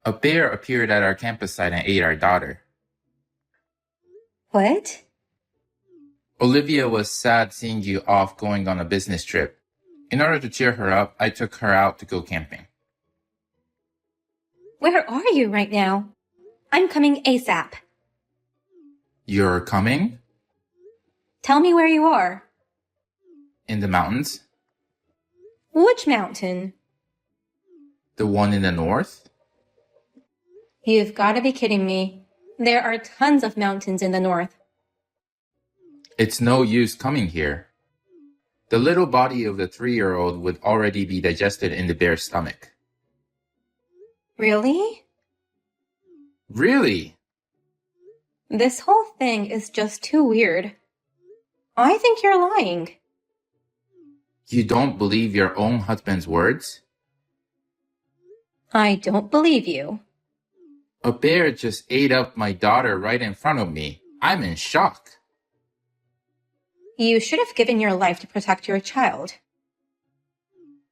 A bear appeared at our campus site and ate our daughter. What? Olivia was sad seeing you off going on a business trip. In order to cheer her up, I took her out to go camping. Where are you right now? I'm coming ASAP. You're coming? Tell me where you are. In the mountains? Which mountain? The one in the north? You've got to be kidding me. There are tons of mountains in the north. It's no use coming here. The little body of the 3-year-old would already be digested in the bear's stomach. Really? Really? This whole thing is just too weird. I think you're lying. You don't believe your own husband's words? I don't believe you. A bear just ate up my daughter right in front of me. I'm in shock. You should have given your life to protect your child.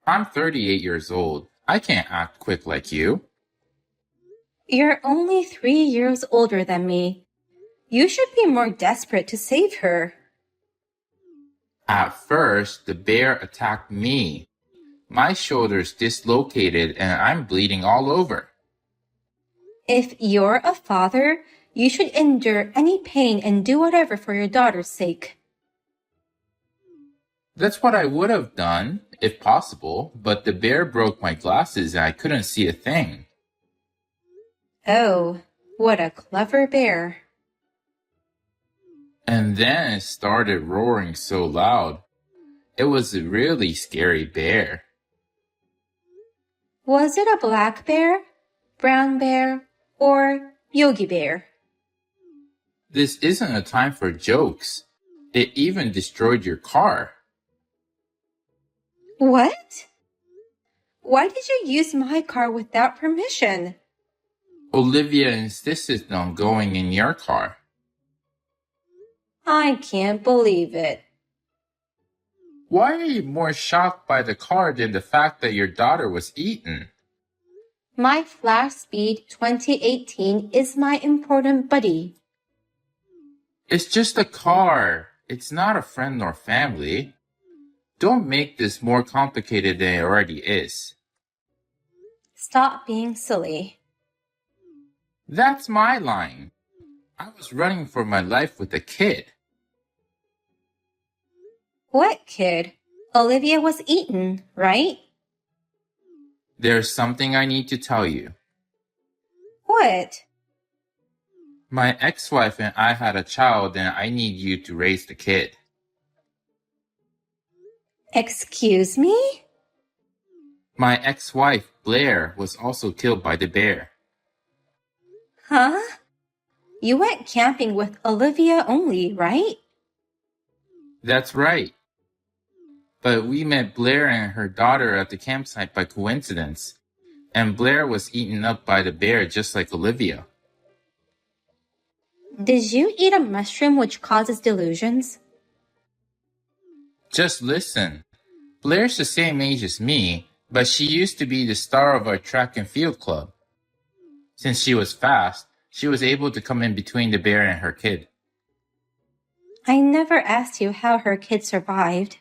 I'm 38 years old. I can't act quick like you. You're only 3 years older than me. You should be more desperate to save her. At first, the bear attacked me. My shoulder's dislocated and I'm bleeding all over. If you're a father, you should endure any pain and do whatever for your daughter's sake. That's what I would have done, if possible, but the bear broke my glasses and I couldn't see a thing. Oh, what a clever bear. And then it started roaring so loud. It was a really scary bear. Was it a black bear, brown bear, or Yogi Bear? This isn't a time for jokes. It even destroyed your car. What? Why did you use my car without permission? Olivia insisted on going in your car. I can't believe it. Why are you more shocked by the car than the fact that your daughter was eaten? My Flash Speed 2018 is my important buddy. It's just a car. It's not a friend nor family. Don't make this more complicated than it already is. Stop being silly. That's my line. I was running for my life with a kid. What kid? Olivia was eaten, right? There's something I need to tell you. What? My ex-wife and I had a child and I need you to raise the kid. Excuse me? My ex-wife, Blair, was also killed by the bear. Huh? You went camping with Olivia only, right? That's right. But we met Blair and her daughter at the campsite by coincidence, and Blair was eaten up by the bear just like Olivia. Did you eat a mushroom which causes delusions? Just listen. Blair's the same age as me, but she used to be the star of our track and field club. Since she was fast, she was able to come in between the bear and her kid. I never asked you how her kid survived.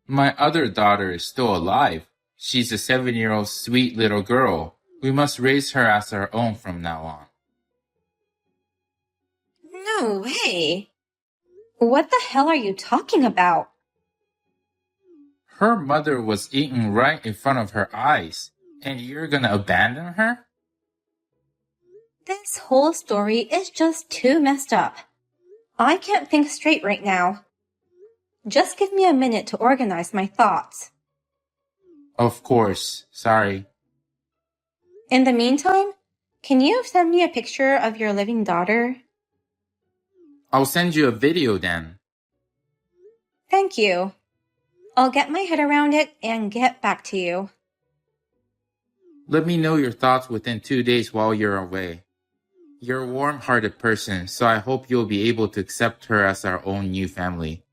My other daughter is still alive. She's a 7-year-old sweet little girl. We must raise her as our own from now on. No way. What the hell are you talking about? Her mother was eaten right in front of her eyes, and you're gonna abandon her? This whole story is just too messed up. I can't think straight right now. Just give me a minute to organize my thoughts. Of course, sorry. In the meantime, can you send me a picture of your living daughter? I'll send you a video then. Thank you. I'll get my head around it and get back to you. Let me know your thoughts within 2 days while you're away. You're a warm-hearted person, so I hope you'll be able to accept her as our own new family.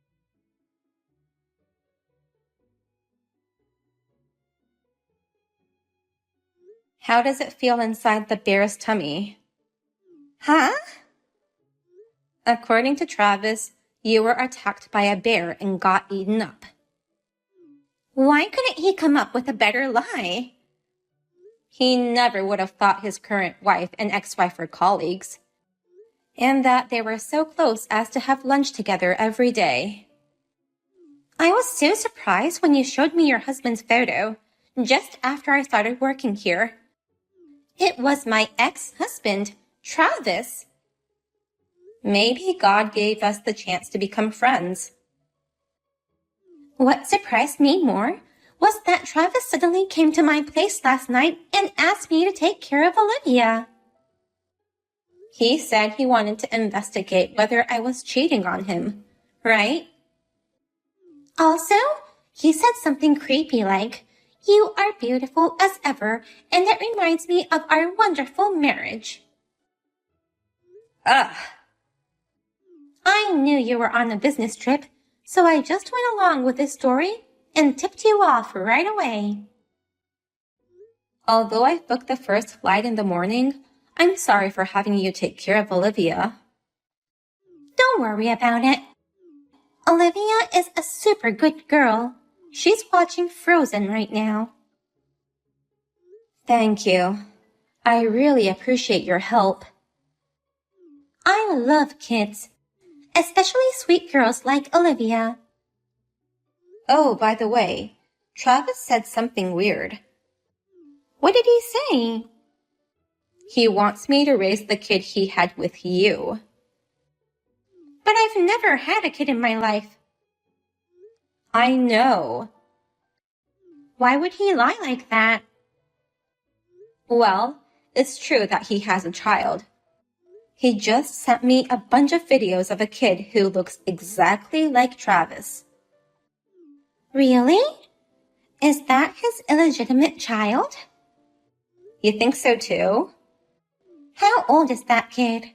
How does it feel inside the bear's tummy? Huh? According to Travis, you were attacked by a bear and got eaten up. Why couldn't he come up with a better lie? He never would have thought his current wife and ex-wife were colleagues, and that they were so close as to have lunch together every day. I was so surprised when you showed me your husband's photo, just after I started working here. It was my ex-husband, Travis. Maybe God gave us the chance to become friends. What surprised me more was that Travis suddenly came to my place last night and asked me to take care of Olivia. He said he wanted to investigate whether I was cheating on him, right? Also, he said something creepy like, "You are beautiful as ever, and it reminds me of our wonderful marriage." Ugh. I knew you were on a business trip, so I just went along with this story and tipped you off right away. Although I booked the first flight in the morning, I'm sorry for having you take care of Olivia. Don't worry about it. Olivia is a super good girl. She's watching Frozen right now. Thank you. I really appreciate your help. I love kids, especially sweet girls like Olivia. Oh, by the way, Travis said something weird. What did he say? He wants me to raise the kid he had with you. But I've never had a kid in my life. I know. Why would he lie like that? Well, it's true that he has a child. He just sent me a bunch of videos of a kid who looks exactly like Travis. Really? Is that his illegitimate child? You think so too? How old is that kid?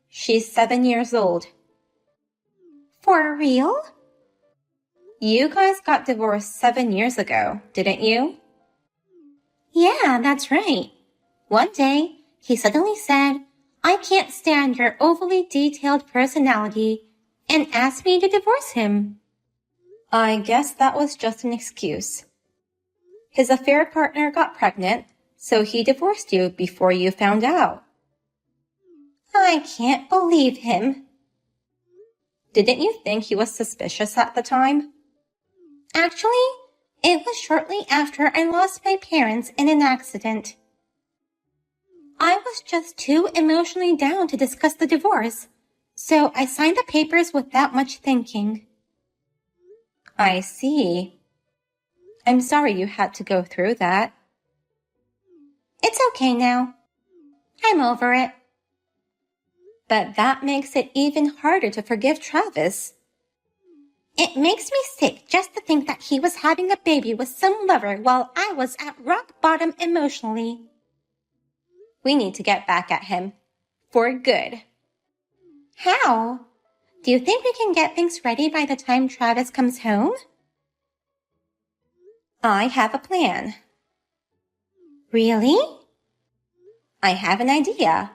She's 7 years old. For real? You guys got divorced 7 years ago, didn't you? Yeah, that's right. One day, he suddenly said, "I can't stand your overly detailed personality," and asked me to divorce him. I guess that was just an excuse. His affair partner got pregnant, so he divorced you before you found out. I can't believe him. Didn't you think he was suspicious at the time? Actually, it was shortly after I lost my parents in an accident. I was just too emotionally down to discuss the divorce, so I signed the papers without much thinking. I see. I'm sorry you had to go through that. It's okay now. I'm over it. But that makes it even harder to forgive Travis. It makes me sick just to think that he was having a baby with some lover while I was at rock bottom emotionally. We need to get back at him. For good. How? Do you think we can get things ready by the time Travis comes home? I have a plan. Really? I have an idea.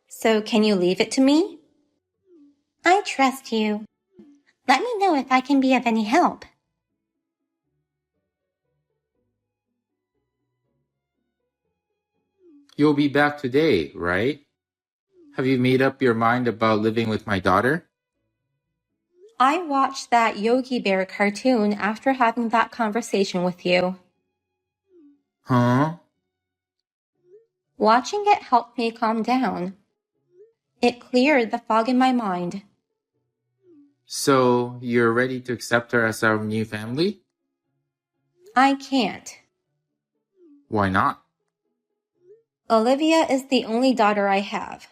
So can you leave it to me? I trust you. Let me know if I can be of any help. You'll be back today, right? Have you made up your mind about living with my daughter? I watched that Yogi Bear cartoon after having that conversation with you. Huh? Watching it helped me calm down. It cleared the fog in my mind. So, you're ready to accept her as our new family? I can't. Why not? Olivia is the only daughter I have.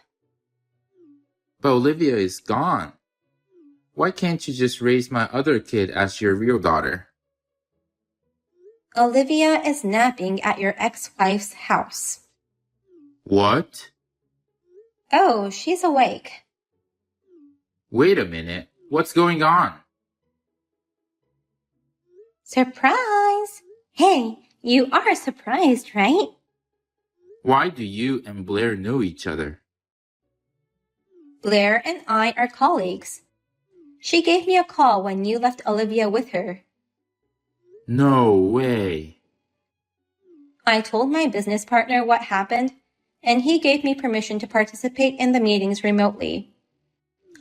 But Olivia is gone. Why can't you just raise my other kid as your real daughter? Olivia is napping at your ex-wife's house. What? Oh, she's awake. Wait a minute. What's going on? Surprise! Hey, you are surprised, right? Why do you and Blair know each other? Blair and I are colleagues. She gave me a call when you left Olivia with her. No way. I told my business partner what happened, and he gave me permission to participate in the meetings remotely.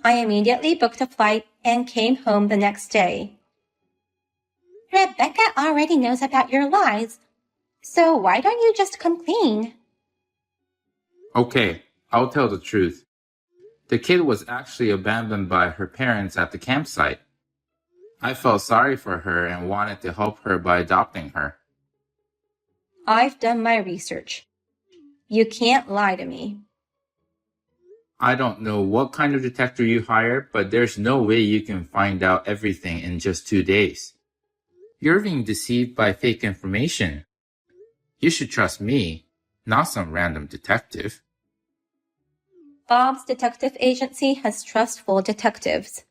I immediately booked a flight and came home the next day. Rebecca already knows about your lies, so why don't you just come clean? Okay, I'll tell the truth. The kid was actually abandoned by her parents at the campsite. I felt sorry for her and wanted to help her by adopting her. I've done my research. You can't lie to me. I don't know what kind of detector you hired, but there's no way you can find out everything in just 2 days. You're being deceived by fake information. You should trust me, not some random detective. Bob's detective agency has trustful detectives.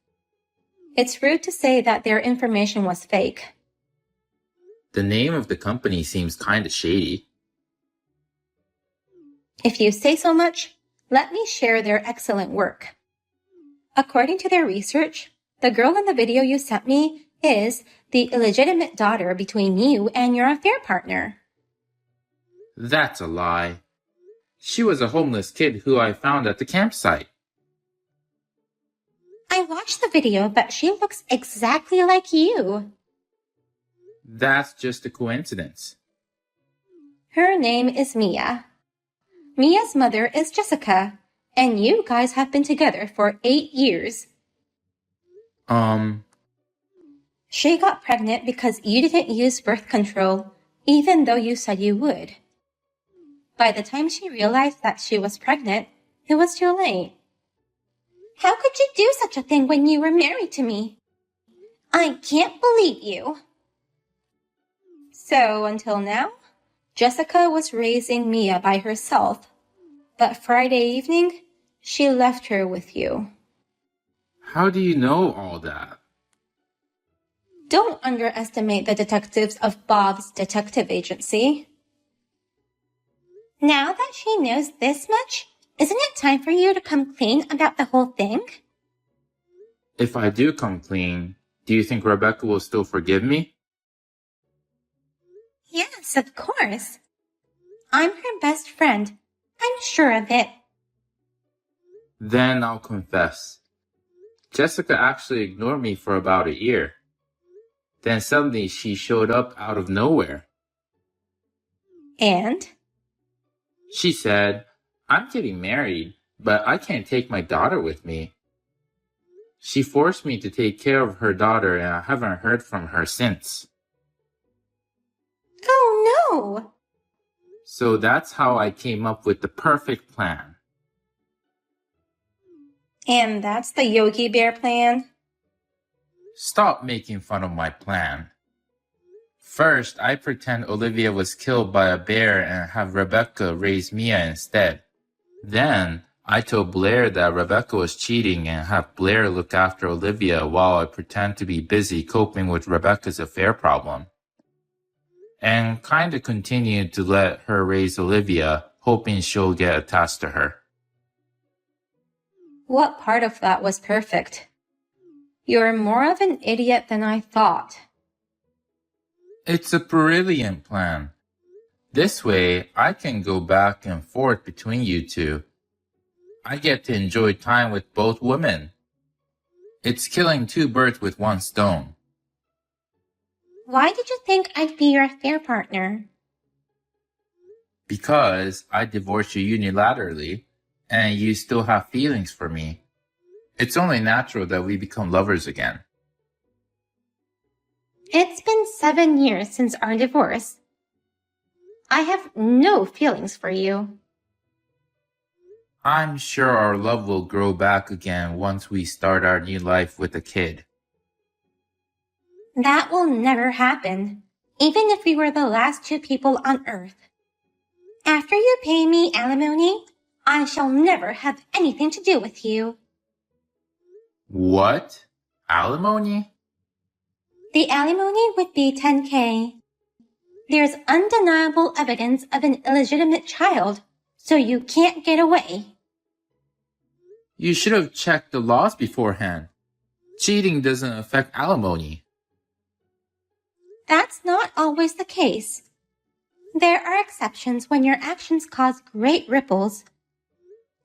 It's rude to say that their information was fake. The name of the company seems kinda shady. If you say so much, let me share their excellent work. According to their research, the girl in the video you sent me is the illegitimate daughter between you and your affair partner. That's a lie. She was a homeless kid who I found at the campsite. I watched the video, but she looks exactly like you. That's just a coincidence. Her name is Mia. Mia's mother is Jessica, and you guys have been together for 8 years. She got pregnant because you didn't use birth control, even though you said you would. By the time she realized that she was pregnant, it was too late. How could you do such a thing when you were married to me? I can't believe you. So until now, Jessica was raising Mia by herself, but Friday evening, she left her with you. How do you know all that? Don't underestimate the detectives of Bob's detective agency. Now that she knows this much, isn't it time for you to come clean about the whole thing? If I do come clean, do you think Rebecca will still forgive me? Yes, of course. I'm her best friend. I'm sure of it. Then I'll confess. Jessica actually ignored me for about a year. Then suddenly she showed up out of nowhere. And? She said, I'm getting married, but I can't take my daughter with me. She forced me to take care of her daughter and I haven't heard from her since. Oh no! So that's how I came up with the perfect plan. And that's the Yogi Bear plan? Stop making fun of my plan. First, I pretend Olivia was killed by a bear and have Rebecca raise Mia instead. Then, I told Blair that Rebecca was cheating and have Blair look after Olivia while I pretend to be busy coping with Rebecca's affair problem. And kinda continued to let her raise Olivia, hoping she'll get attached to her. What part of that was perfect? You're more of an idiot than I thought. It's a brilliant plan. This way, I can go back and forth between you two. I get to enjoy time with both women. It's killing 2 birds with 1 stone. Why did you think I'd be your affair partner? Because I divorced you unilaterally, and you still have feelings for me. It's only natural that we become lovers again. It's been 7 years since our divorce. I have no feelings for you. I'm sure our love will grow back again once we start our new life with a kid. That will never happen, even if we were the last 2 people on Earth. After you pay me alimony, I shall never have anything to do with you. What? Alimony? The alimony would be $10,000. There's undeniable evidence of an illegitimate child, so you can't get away. You should have checked the laws beforehand. Cheating doesn't affect alimony. That's not always the case. There are exceptions when your actions cause great ripples.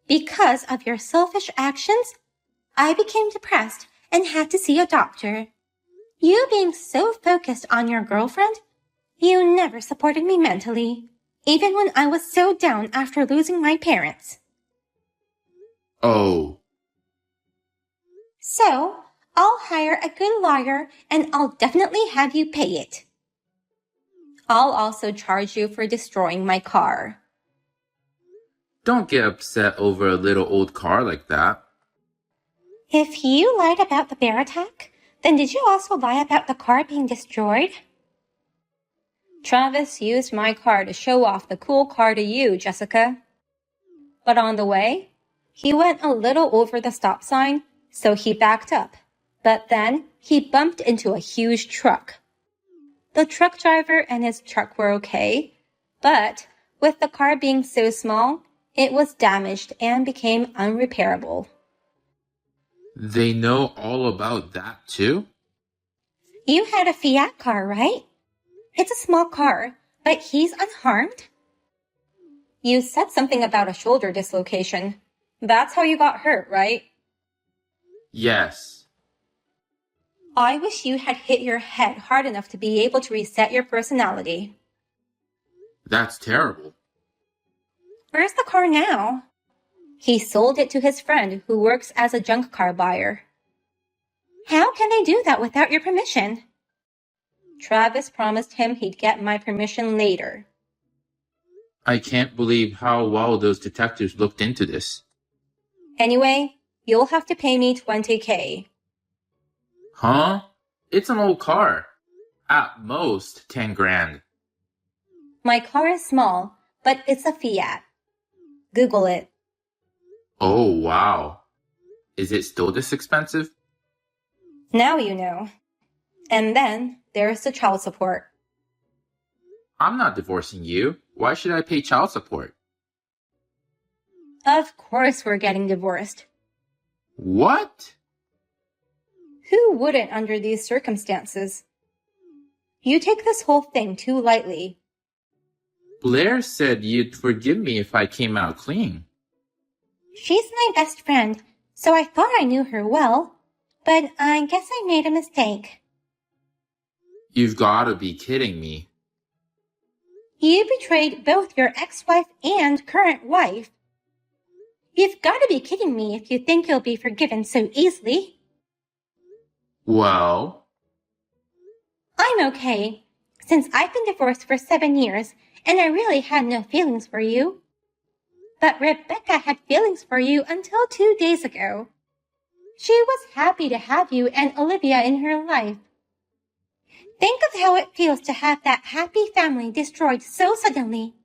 Because of your selfish actions, I became depressed and had to see a doctor. You being so focused on your girlfriend, you never supported me mentally, even when I was so down after losing my parents. Oh. So, I'll hire a good lawyer and I'll definitely have you pay it. I'll also charge you for destroying my car. Don't get upset over a little old car like that. If you lied about the bear attack, then did you also lie about the car being destroyed? Travis used my car to show off the cool car to you, Jessica. But on the way, he went a little over the stop sign, so he backed up. But then he bumped into a huge truck. The truck driver and his truck were okay, but with the car being so small, it was damaged and became unrepairable. They know all about that too? You had a Fiat car, right? It's a small car, but he's unharmed? You said something about a shoulder dislocation. That's how you got hurt, right? Yes. I wish you had hit your head hard enough to be able to reset your personality. That's terrible. Where's the car now? He sold it to his friend who works as a junk car buyer. How can they do that without your permission? Travis promised him he'd get my permission later. I can't believe how well those detectives looked into this. Anyway, you'll have to pay me $20,000. Huh? It's an old car. At most, 10 grand. My car is small, but it's a Fiat. Google it. Oh, wow. Is it still this expensive? Now you know. And then there's the child support. I'm not divorcing you. Why should I pay child support? Of course we're getting divorced. What? Who wouldn't under these circumstances? You take this whole thing too lightly. Blair said you'd forgive me if I came out clean. She's my best friend, so I thought I knew her well, but I guess I made a mistake. You've gotta be kidding me. You betrayed both your ex-wife and current wife. You've got to be kidding me if you think you'll be forgiven so easily. Well? I'm okay, since I've been divorced for 7 years and I really had no feelings for you. But Rebecca had feelings for you until 2 days ago. She was happy to have you and Olivia in her life. Think of how it feels to have that happy family destroyed so suddenly.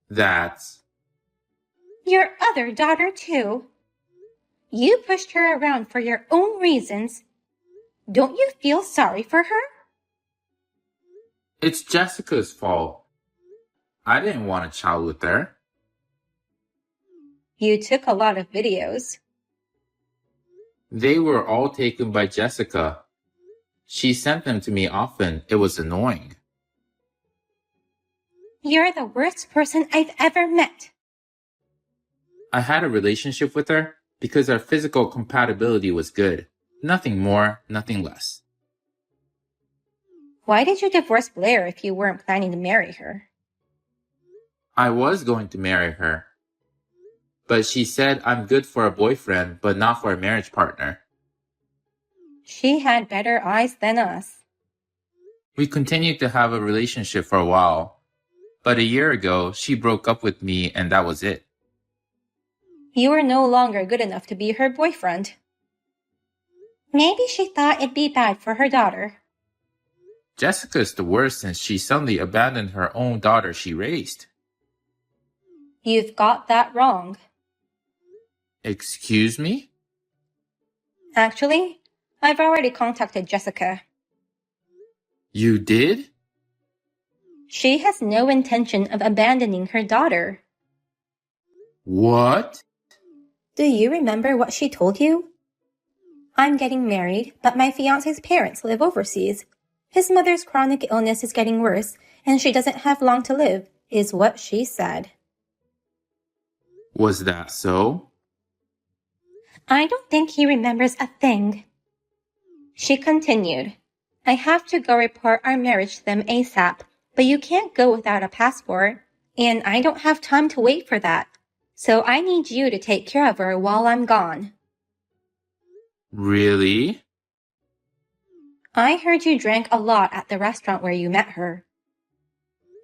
That's... Your other daughter, too. You pushed her around for your own reasons. Don't you feel sorry for her? It's Jessica's fault. I didn't want a child with her. You took a lot of videos. They were all taken by Jessica. She sent them to me often. It was annoying. You're the worst person I've ever met. I had a relationship with her because our physical compatibility was good. Nothing more, nothing less. Why did you divorce Blair if you weren't planning to marry her? I was going to marry her. But she said I'm good for a boyfriend, but not for a marriage partner. She had better eyes than us. We continued to have a relationship for a while. But a year ago, she broke up with me and that was it. You were no longer good enough to be her boyfriend. Maybe she thought it'd be bad for her daughter. Jessica's the worst since she suddenly abandoned her own daughter she raised. You've got that wrong. Excuse me? Actually, I've already contacted Jessica. You did? She has no intention of abandoning her daughter. What? Do you remember what she told you? I'm getting married, but my fiancé's parents live overseas. His mother's chronic illness is getting worse, and she doesn't have long to live, is what she said. Was that so? I don't think he remembers a thing. She continued, I have to go report our marriage to them ASAP, but you can't go without a passport, and I don't have time to wait for that. So I need you to take care of her while I'm gone. Really? I heard you drank a lot at the restaurant where you met her.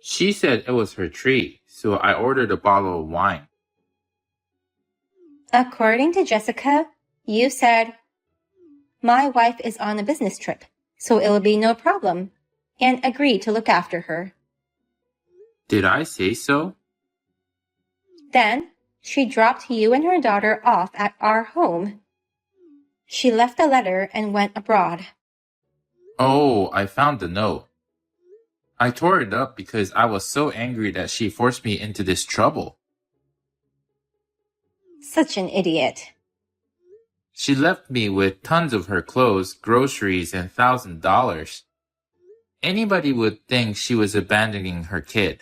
She said it was her treat, so I ordered a bottle of wine. According to Jessica, you said, my wife is on a business trip, so it'll be no problem, and agreed to look after her. Did I say so? Then, she dropped you and her daughter off at our home. She left a letter and went abroad. Oh, I found the note. I tore it up because I was so angry that she forced me into this trouble. Such an idiot. She left me with tons of her clothes, groceries, and $1,000. Anybody would think she was abandoning her kid.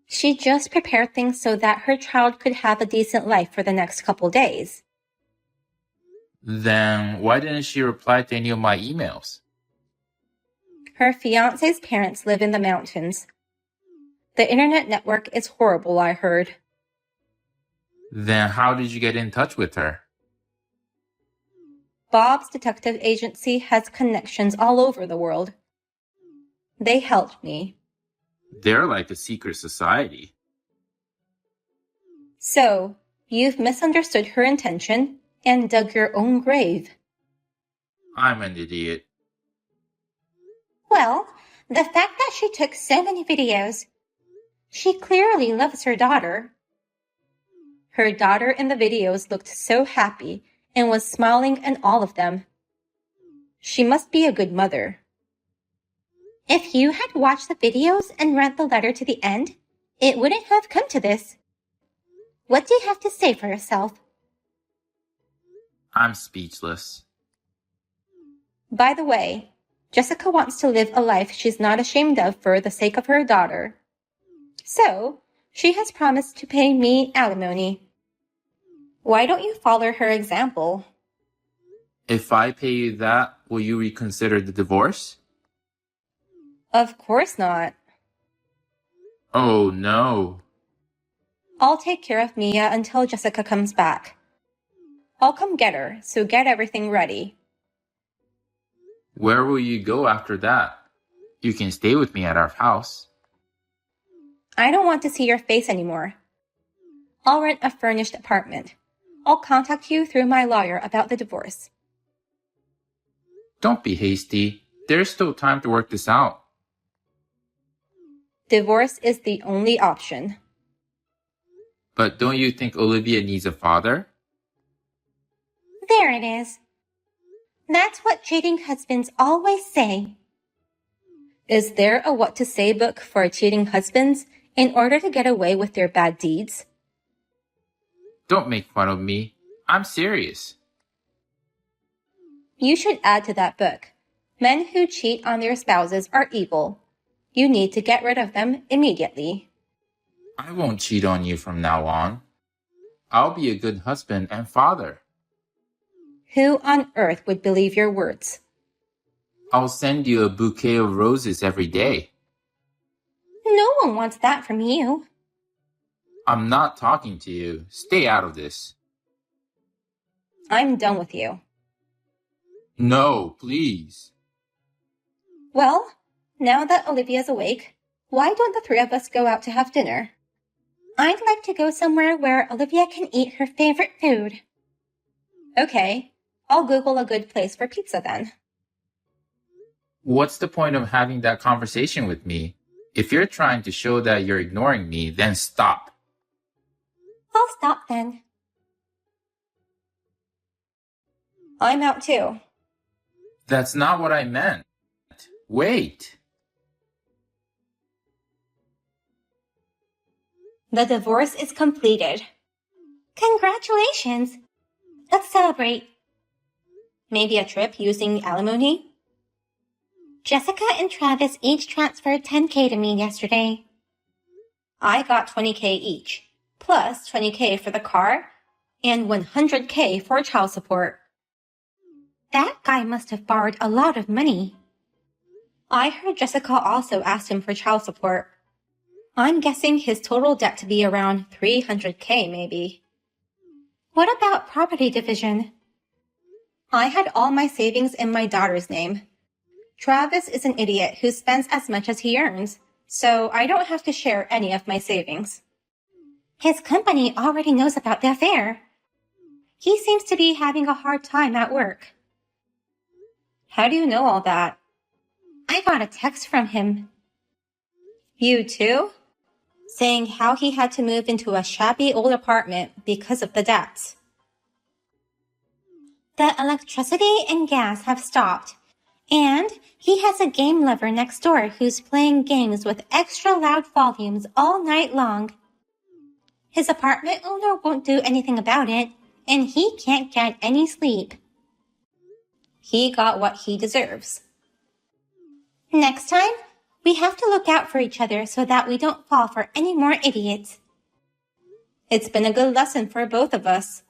She just prepared things so that her child could have a decent life for the next couple days. Then why didn't she reply to any of my emails? Her fiancé's parents live in the mountains. The internet network is horrible, I heard. Then how did you get in touch with her? Bob's detective agency has connections all over the world. They helped me. They're like a secret society. So, you've misunderstood her intention and dug your own grave. I'm an idiot. Well, the fact that she took so many videos, she clearly loves her daughter. Her daughter in the videos looked so happy and was smiling in all of them. She must be a good mother. If you had watched the videos and read the letter to the end, it wouldn't have come to this. What do you have to say for yourself? I'm speechless. By the way, Jessica wants to live a life she's not ashamed of for the sake of her daughter. So, she has promised to pay me alimony. Why don't you follow her example? If I pay you that, will you reconsider the divorce? Of course not. Oh no. I'll take care of Mia until Jessica comes back. I'll come get her, so get everything ready. Where will you go after that? You can stay with me at our house. I don't want to see your face anymore. I'll rent a furnished apartment. I'll contact you through my lawyer about the divorce. Don't be hasty. There's still time to work this out. Divorce is the only option. But don't you think Olivia needs a father? There it is. That's what cheating husbands always say. Is there a what to say book for cheating husbands in order to get away with their bad deeds? Don't make fun of me. I'm serious. You should add to that book. Men who cheat on their spouses are evil. You need to get rid of them immediately. I won't cheat on you from now on. I'll be a good husband and father. Who on earth would believe your words? I'll send you a bouquet of roses every day. No one wants that from you. I'm not talking to you. Stay out of this. I'm done with you. No, please. Well, now that Olivia's awake, why don't the three of us go out to have dinner? I'd like to go somewhere where Olivia can eat her favorite food. Okay, I'll Google a good place for pizza then. What's the point of having that conversation with me? If you're trying to show that you're ignoring me, then stop. I'll stop then. I'm out too. That's not what I meant. Wait. The divorce is completed. Congratulations! Let's celebrate. Maybe a trip using alimony? Jessica and Travis each transferred $10K to me yesterday. I got $20K each, plus $20K for the car and $100K for child support. That guy must have borrowed a lot of money. I heard Jessica also asked him for child support. I'm guessing his total debt to be around $300K maybe. What about property division? I had all my savings in my daughter's name. Travis is an idiot who spends as much as he earns, so I don't have to share any of my savings. His company already knows about the affair. He seems to be having a hard time at work. How do you know all that? I got a text from him. You too? Saying how he had to move into a shabby old apartment because of the debts. The electricity and gas have stopped, and he has a game lover next door who's playing games with extra loud volumes all night long. His apartment owner won't do anything about it, and he can't get any sleep. He got what he deserves. Next time, we have to look out for each other so that we don't fall for any more idiots. It's been a good lesson for both of us.